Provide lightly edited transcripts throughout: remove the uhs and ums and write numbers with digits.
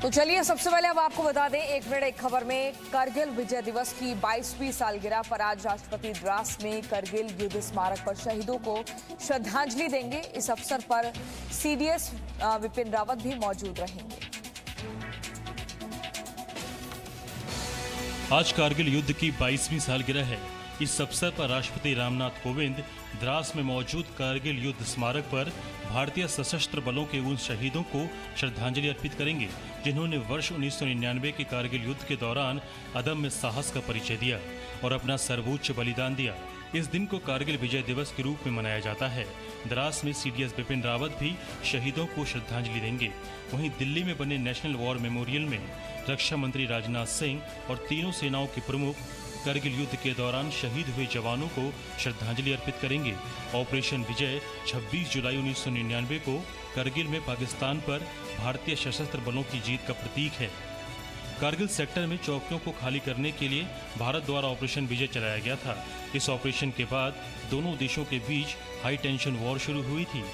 तो चलिए सबसे पहले अब आपको बता दें एक मिनट एक खबर में कारगिल विजय दिवस की 22वीं सालगिरह पर आज राष्ट्रपति द्रास में कारगिल युद्ध स्मारक पर शहीदों को श्रद्धांजलि देंगे। इस अवसर पर सीडीएस विपिन रावत भी मौजूद रहेंगे। आज कारगिल युद्ध की 22वीं सालगिरह है। इस अवसर पर राष्ट्रपति रामनाथ कोविंद द्रास में मौजूद कारगिल युद्ध स्मारक पर भारतीय सशस्त्र बलों के उन शहीदों को श्रद्धांजलि अर्पित करेंगे जिन्होंने वर्ष 1999 के कारगिल युद्ध के दौरान अदम्य साहस का परिचय दिया और अपना सर्वोच्च बलिदान दिया। इस दिन को कारगिल विजय दिवस के रूप में मनाया जाता है। द्रास में सीडीएस विपिन रावत भी शहीदों को श्रद्धांजलि देंगे। वहीं दिल्ली में बने नेशनल वॉर मेमोरियल में रक्षा मंत्री राजनाथ सिंह और तीनों सेनाओं के प्रमुख कारगिल युद्ध के दौरान शहीद हुए जवानों को श्रद्धांजलि अर्पित करेंगे। ऑपरेशन विजय 26 जुलाई 1999 को कारगिल में पाकिस्तान पर भारतीय सशस्त्र बलों की जीत का प्रतीक है। कारगिल सेक्टर में चौकियों को खाली करने के लिए भारत द्वारा ऑपरेशन विजय चलाया गया था। इस ऑपरेशन के बाद दोनों देशों के बीच हाई टेंशन वॉर शुरू हुई थी।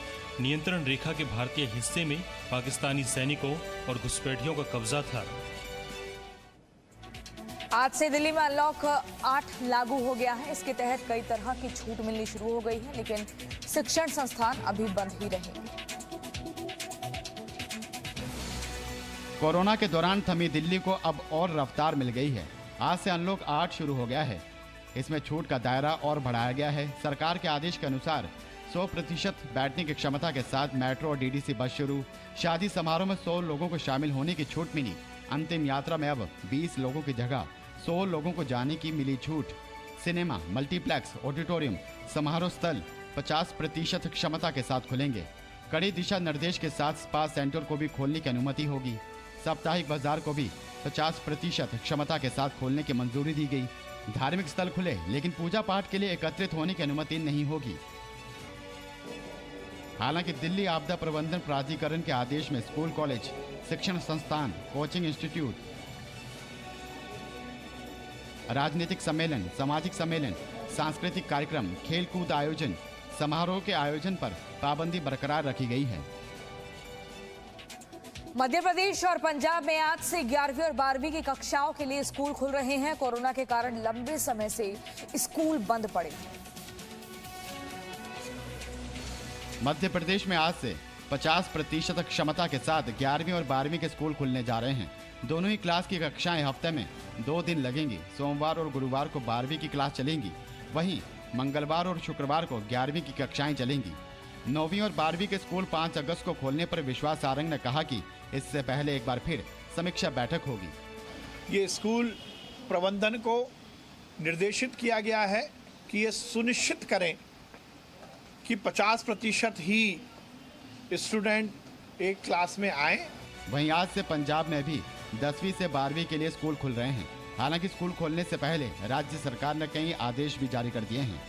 नियंत्रण रेखा के भारतीय हिस्से में पाकिस्तानी सैनिकों और घुसपैठियों का कब्जा था। आज से दिल्ली में अनलॉक 8 लागू हो गया है। इसके तहत कई तरह की छूट मिलनी शुरू हो गई है, लेकिन शिक्षण संस्थान अभी बंद ही रहेंगे। कोरोना के दौरान थमी दिल्ली को अब और रफ्तार मिल गई है। आज से अनलॉक 8 शुरू हो गया है। इसमें छूट का दायरा और बढ़ाया गया है। सरकार के आदेश के अनुसार 100% बैठने की क्षमता के साथ मेट्रो और डीडीसी बस शुरू। शादी समारोह में 100 लोगों को शामिल होने की छूट मिली। अंतिम यात्रा में अब 20 लोगों की जगह 100 लोगों को जाने की मिली छूट। सिनेमा, मल्टीप्लेक्स, ऑडिटोरियम, समारोह स्थल 50% क्षमता के साथ खुलेंगे। कड़ी दिशा निर्देश के साथ स्पा सेंटर को भी खोलने की अनुमति होगी। साप्ताहिक बाजार को भी 50% क्षमता के साथ खोलने की मंजूरी दी गई। धार्मिक स्थल खुले, लेकिन पूजा पाठ के लिए एकत्रित होने की अनुमति नहीं होगी। हालांकि दिल्ली आपदा प्रबंधन प्राधिकरण के आदेश में स्कूल, कॉलेज, शिक्षण संस्थान, कोचिंग इंस्टीट्यूट, राजनीतिक सम्मेलन, सामाजिक सम्मेलन, सांस्कृतिक कार्यक्रम, खेल कूद आयोजन, समारोह के आयोजन पर पाबंदी बरकरार रखी गई है। मध्य प्रदेश और पंजाब में आज से 11वीं और 12वीं की कक्षाओं के लिए स्कूल खुल रहे हैं। कोरोना के कारण लंबे समय से स्कूल बंद पड़े। मध्य प्रदेश में आज से 50% क्षमता के साथ 11वीं और 12वीं के स्कूल खुलने जा रहे हैं। दोनों ही क्लास की कक्षाएं हफ्ते में 2 दिन लगेंगी। सोमवार और गुरुवार को 12वीं की क्लास चलेंगी, वहीं मंगलवार और शुक्रवार को 11वीं की कक्षाएं चलेंगी। 9वीं और 12वीं के स्कूल 5 अगस्त को खोलने पर विश्वास सारंग ने कहा कि इससे पहले एक बार फिर समीक्षा बैठक होगी। ये स्कूल प्रबंधन को निर्देशित किया गया है कि ये सुनिश्चित करें कि 50% ही स्टूडेंट एक क्लास में आए। वहीं आज से पंजाब में भी 10वीं से 12वीं के लिए स्कूल खुल रहे हैं। हालांकि स्कूल खोलने से पहले राज्य सरकार ने कई आदेश भी जारी कर दिए हैं,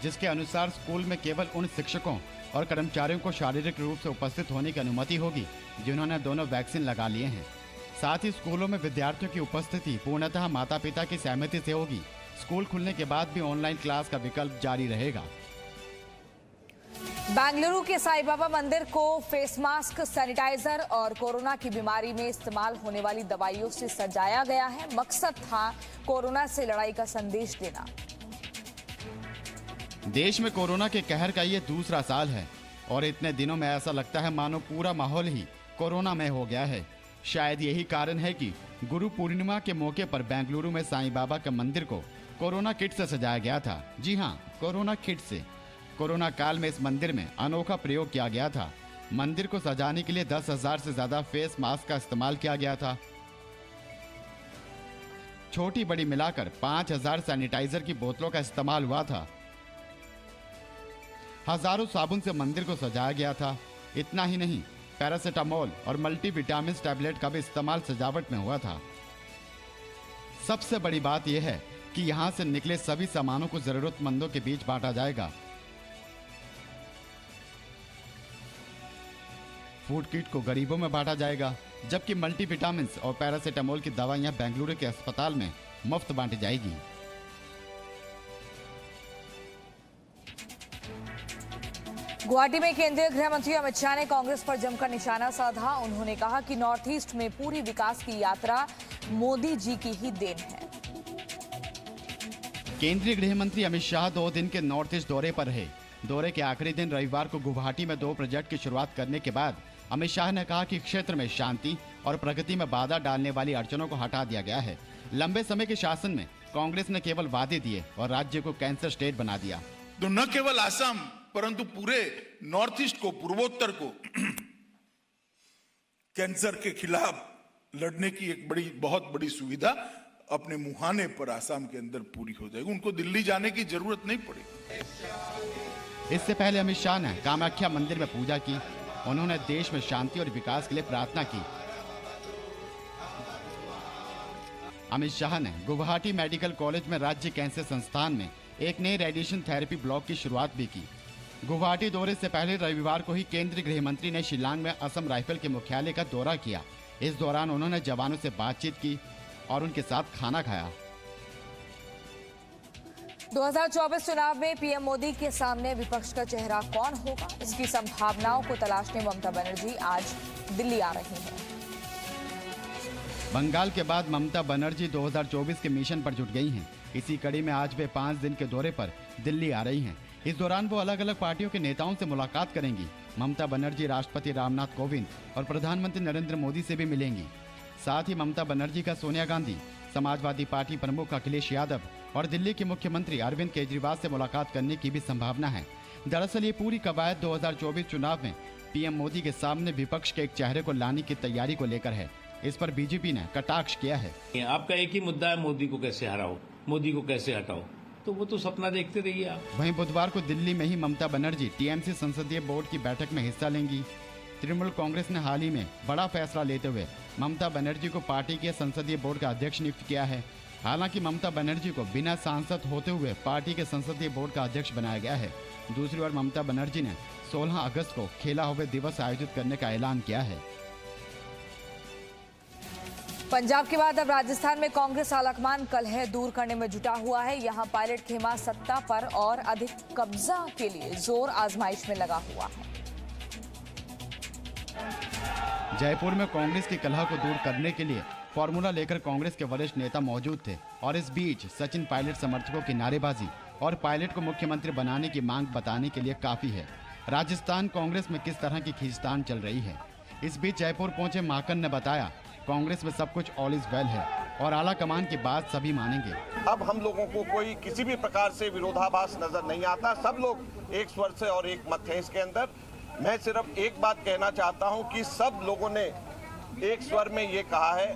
जिसके अनुसार स्कूल में केवल उन शिक्षकों और कर्मचारियों को शारीरिक रूप से उपस्थित होने की अनुमति होगी जिन्होंने दोनों वैक्सीन लगा लिए हैं। साथ ही स्कूलों में विद्यार्थियों की उपस्थिति पूर्णतः माता पिता की सहमति से होगी। स्कूल खुलने के बाद भी ऑनलाइन क्लास का विकल्प जारी रहेगा। बेंगलुरु के साईं बाबा मंदिर को फेस मास्क, सैनिटाइजर और कोरोना की बीमारी में इस्तेमाल होने वाली दवाइयों से सजाया गया है। मकसद था कोरोना से लड़ाई का संदेश देना। देश में कोरोना के कहर का ये दूसरा साल है और इतने दिनों में ऐसा लगता है मानो पूरा माहौल ही कोरोना में हो गया है। शायद यही कारण है कि गुरु पूर्णिमा के मौके पर बेंगलुरु में साईं बाबा के मंदिर को कोरोना किट से सजाया गया था। जी हाँ, कोरोना किट से। कोरोना काल में इस मंदिर में अनोखा प्रयोग किया गया था। मंदिर को सजाने के लिए 10,000 से ज्यादा फेस मास्क का इस्तेमाल किया गया था। छोटी बड़ी मिलाकर 5,000 सैनिटाइजर की बोतलों का इस्तेमाल हुआ था। हजारों साबुन से मंदिर को सजाया गया था। इतना ही नहीं, पैरासिटामोल और मल्टीविटामिन टैबलेट का भी इस्तेमाल सजावट में हुआ था। सबसे बड़ी बात यह है कि यहां से निकले सभी सामानों को जरूरतमंदों के बीच बांटा जाएगा। फूड किट को गरीबों में बांटा जाएगा, जबकि मल्टीविटामिन और पैरासिटामोल की दवाइयां बेंगलुरु के अस्पताल में मुफ्त बांटी जाएगी। गुवाहाटी में केंद्रीय गृह मंत्री अमित शाह ने कांग्रेस पर जमकर निशाना साधा। उन्होंने कहा कि नॉर्थ ईस्ट में पूरी विकास की यात्रा मोदी जी की ही देन है। केंद्रीय गृह मंत्री अमित शाह 2 दिन के नॉर्थ ईस्ट दौरे पर रहे। दौरे के आखिरी दिन रविवार को गुवाहाटी में 2 प्रोजेक्ट की शुरुआत करने के बाद अमित शाह ने कहा कि क्षेत्र में शांति और प्रगति में बाधा डालने वाली अड़चनों को हटा दिया गया है। लंबे समय के शासन में कांग्रेस ने केवल वादे दिए और राज्य को कैंसर स्टेट बना दिया। तो न केवल असम परंतु पूरे नॉर्थ ईस्ट को, पूर्वोत्तर को कैंसर के खिलाफ लड़ने की एक बहुत बड़ी सुविधा अपने मुहाने पर आसाम के अंदर पूरी हो जाएगी। उनको दिल्ली जाने की जरूरत नहीं पड़ेगी। इससे पहले अमित शाह ने कामाख्या मंदिर में पूजा की। उन्होंने देश में शांति और विकास के लिए प्रार्थना की। अमित शाह ने गुवाहाटी मेडिकल कॉलेज में राज्य कैंसर संस्थान में एक नए रेडिएशन थेरेपी ब्लॉक की शुरुआत भी की। गुवाहाटी दौरे से पहले रविवार को ही केंद्रीय गृह मंत्री ने शिलांग में असम राइफल के मुख्यालय का दौरा किया। इस दौरान उन्होंने जवानों से बातचीत की और उनके साथ खाना खाया। 2024 चुनाव में पीएम मोदी के सामने विपक्ष का चेहरा कौन होगा, इसकी संभावनाओं को तलाशने ममता बनर्जी आज दिल्ली आ रही हैं। बंगाल के बाद ममता बनर्जी 2024 के मिशन पर जुट गई हैं। इसी कड़ी में आज वे 5 दिन के दौरे पर दिल्ली आ रही हैं। इस दौरान वो अलग अलग पार्टियों के नेताओं से मुलाकात करेंगी। ममता बनर्जी राष्ट्रपति रामनाथ कोविंद और प्रधानमंत्री नरेंद्र मोदी से भी मिलेंगी। साथ ही ममता बनर्जी का सोनिया गांधी, समाजवादी पार्टी प्रमुख अखिलेश यादव और दिल्ली के मुख्यमंत्री अरविंद केजरीवाल से मुलाकात करने की भी संभावना है। दरअसल ये पूरी कवायद 2024 चुनाव में पीएम मोदी के सामने विपक्ष के एक चेहरे को लाने की तैयारी को लेकर है। इस पर बीजेपी ने कटाक्ष किया है। आपका एक ही मुद्दा है, मोदी को कैसे हराओ, मोदी को कैसे हटाओ, तो वो तो सपना देखते रहिए आप। वहीं बुधवार को दिल्ली में ही ममता बनर्जी टीएमसी संसदीय बोर्ड की बैठक में हिस्सा लेंगी। तृणमूल कांग्रेस ने हाल ही में बड़ा फैसला लेते हुए ममता बनर्जी को पार्टी के संसदीय बोर्ड का अध्यक्ष नियुक्त किया है। हालांकि ममता बनर्जी को बिना सांसद होते हुए पार्टी के संसदीय बोर्ड का अध्यक्ष बनाया गया है। दूसरी ओर ममता बनर्जी ने 16 अगस्त को खेला हुए दिवस आयोजित करने का ऐलान किया है। पंजाब के बाद अब राजस्थान में कांग्रेस आलाकमान कलह दूर करने में जुटा हुआ है। यहां पायलट खेमा सत्ता पर और अधिक कब्जा के लिए जोर आजमाइश में लगा हुआ है। जयपुर में कांग्रेस की कलह को दूर करने के लिए फॉर्मूला लेकर कांग्रेस के वरिष्ठ नेता मौजूद थे और इस बीच सचिन पायलट समर्थकों की नारेबाजी और पायलट को मुख्यमंत्री बनाने की मांग बताने के लिए काफी है। राजस्थान कांग्रेस में किस तरह की खींचतान चल रही है। इस बीच जयपुर पहुंचे माकन ने बताया, कांग्रेस में सब कुछ ऑल इज वेल है और आला कमान की बात सभी मानेंगे। अब हम लोगों को कोई किसी भी प्रकार से विरोधाभास नजर नहीं आता। सब लोग एक स्वर से और एक मत है इसके अंदर। मैं सिर्फ एक बात कहना चाहता हूं कि सब लोगों ने एक स्वर में ये कहा है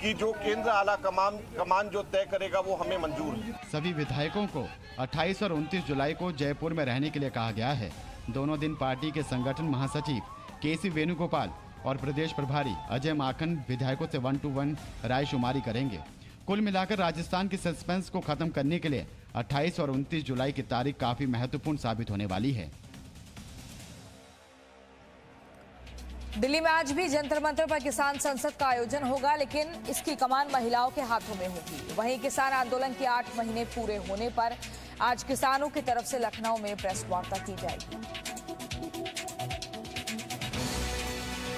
कि जो केंद्र आला कमान जो तय करेगा वो हमें मंजूर है। सभी विधायकों को 28 और 29 जुलाई को जयपुर में रहने के लिए कहा गया है। दोनों दिन पार्टी के संगठन महासचिव केसी वेणुगोपाल और प्रदेश प्रभारी अजय माखन विधायकों से 1-to-1 रायशुमारी करेंगे। कुल मिलाकर राजस्थान की सस्पेंस को खत्म करने के लिए 28 और 29 जुलाई की तारीख काफी महत्वपूर्ण साबित होने वाली है। दिल्ली में आज भी जंतर मंतर पर किसान संसद का आयोजन होगा, लेकिन इसकी कमान महिलाओं के हाथों में होगी। वहीं किसान आंदोलन के 8 महीने पूरे होने पर आज किसानों की तरफ से लखनऊ में प्रेस वार्ता की जाएगी।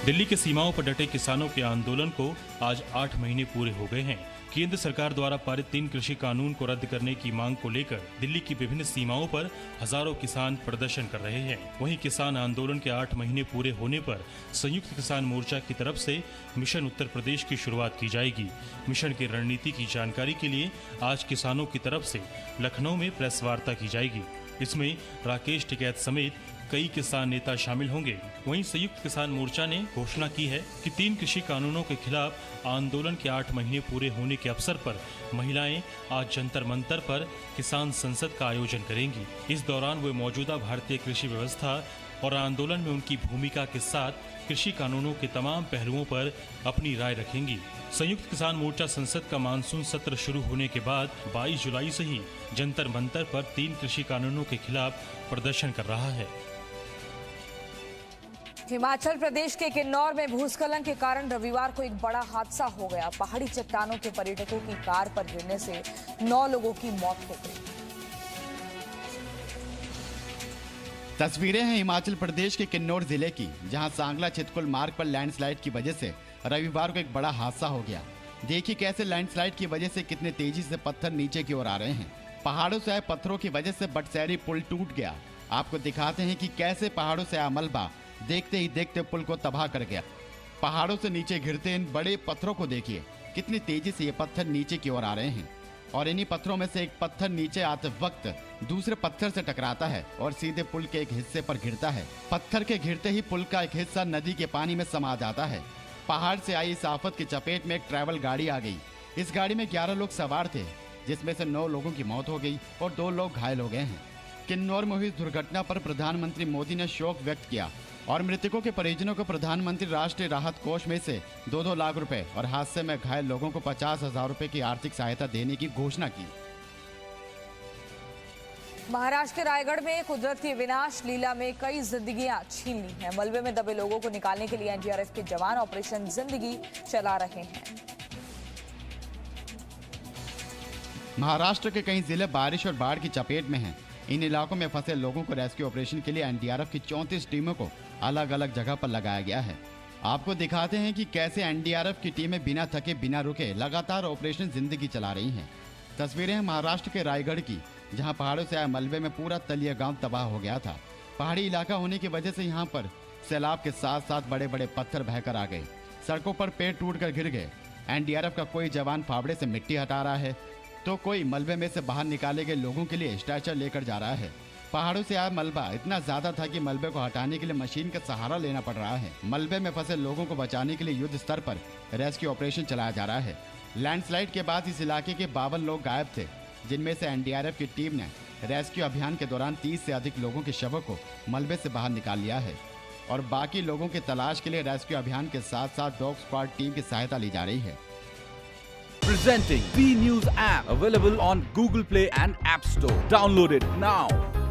दिल्ली की सीमाओं पर डटे किसानों के आंदोलन को आज 8 महीने पूरे हो गए हैं। केंद्र सरकार द्वारा पारित 3 कृषि कानून को रद्द करने की मांग को लेकर दिल्ली की विभिन्न सीमाओं पर हजारों किसान प्रदर्शन कर रहे हैं। वहीं किसान आंदोलन के 8 महीने पूरे होने पर संयुक्त किसान मोर्चा की तरफ से मिशन उत्तर प्रदेश की शुरुआत की जाएगी। मिशन की रणनीति की जानकारी के लिए आज किसानों की तरफ से लखनऊ में प्रेस वार्ता की जाएगी। इसमें राकेश टिकैत समेत कई किसान नेता शामिल होंगे। वहीं संयुक्त किसान मोर्चा ने घोषणा की है कि 3 कृषि कानूनों के खिलाफ आंदोलन के 8 महीने पूरे होने के अवसर पर महिलाएं आज जंतर मंतर पर किसान संसद का आयोजन करेंगी। इस दौरान वे मौजूदा भारतीय कृषि व्यवस्था और आंदोलन में उनकी भूमिका के साथ कृषि कानूनों के तमाम पहलुओं पर अपनी राय रखेंगी। संयुक्त किसान मोर्चा संसद का मानसून सत्र शुरू होने के बाद 22 जुलाई से ही जंतर मंतर पर 3 कृषि कानूनों के खिलाफ प्रदर्शन कर रहा है। हिमाचल प्रदेश के किन्नौर में भूस्खलन के कारण रविवार को एक बड़ा हादसा हो गया। पहाड़ी चट्टानों के पर्यटकों की कार पर गिरने से 9 लोगों की मौत हो गई। तस्वीरें हैं हिमाचल प्रदेश के किन्नौर जिले की, जहां सांगला चितकुल मार्ग पर लैंडस्लाइड की वजह से रविवार को एक बड़ा हादसा हो गया। देखिए कैसे लैंडस्लाइड की वजह से कितने तेजी से पत्थर नीचे की ओर आ रहे हैं। पहाड़ों से आए पत्थरों की वजह से बटसैरी पुल टूट गया। आपको दिखाते हैं कि कैसे पहाड़ों से आया मलबा देखते ही देखते पुल को तबाह कर गया। पहाड़ों से नीचे गिरते इन बड़े पत्थरों को देखिए, कितनी तेजी से ये पत्थर नीचे की ओर आ रहे हैं और इन्हीं पत्थरों में से एक पत्थर नीचे आते वक्त दूसरे पत्थर से टकराता है और सीधे पुल के एक हिस्से पर गिरता है। पत्थर के गिरते ही पुल का एक हिस्सा नदी के पानी में समा जाता है। पहाड़ से आई इस आफत की चपेट में एक ट्रैवल गाड़ी आ गई। इस गाड़ी में 11 लोग सवार थे, जिसमें से 9 लोगों की मौत हो गई और 2 लोग घायल हो गए हैं। किन्नौर में हुई इस दुर्घटना पर प्रधानमंत्री मोदी ने शोक व्यक्त किया और मृतकों के परिजनों को प्रधानमंत्री राष्ट्रीय राहत कोष में से 2-2 लाख रुपए और हादसे में घायल लोगों को 50,000 रुपए की आर्थिक सहायता देने की घोषणा की। महाराष्ट्र के रायगढ़ में कुदरत की विनाश लीला में कई जिंदगियां छीन ली हैं। मलबे में दबे लोगों को निकालने के लिए एनडीआरएफ के जवान ऑपरेशन जिंदगी चला रहे हैं। महाराष्ट्र के कई जिले बारिश और बाढ़ की चपेट में हैं। इन इलाकों में फंसे लोगों को रेस्क्यू ऑपरेशन के लिए एनडीआरएफ की 34 टीमों को अलग अलग जगह पर लगाया गया है। आपको दिखाते हैं कि कैसे एनडीआरएफ की टीमें बिना थके बिना रुके लगातार ऑपरेशन जिंदगी चला रही हैं। तस्वीरें हैं महाराष्ट्र के रायगढ़ की, जहां पहाड़ों से आए मलबे में पूरा तलिया गांव तबाह हो गया था। पहाड़ी इलाका होने की वजह से यहां पर सैलाब के साथ साथ बड़े बड़े पत्थर बहकर आ गए। सड़कों पर पेड़ टूटकर गिर गए। एनडीआरएफ का कोई जवान फावड़े से मिट्टी हटा रहा है तो कोई मलबे में से बाहर निकाले गए लोगों के लिए स्ट्रेचर लेकर जा रहा है। पहाड़ों से आया मलबा इतना ज्यादा था कि मलबे को हटाने के लिए मशीन का सहारा लेना पड़ रहा है। मलबे में फंसे लोगों को बचाने के लिए युद्ध स्तर पर रेस्क्यू ऑपरेशन चलाया जा रहा है। लैंडस्लाइड के बाद इस इलाके के 52 लोग गायब थे, जिनमें से एनडीआरएफ की टीम ने रेस्क्यू अभियान के दौरान 30 से अधिक लोगों के शवों को मलबे से बाहर निकाल लिया है और बाकी लोगों की तलाश के लिए रेस्क्यू अभियान के साथ साथ डॉग स्क्वाड टीम की सहायता ली जा रही है। Presenting B News app, available on Google Play and App Store. Download it now.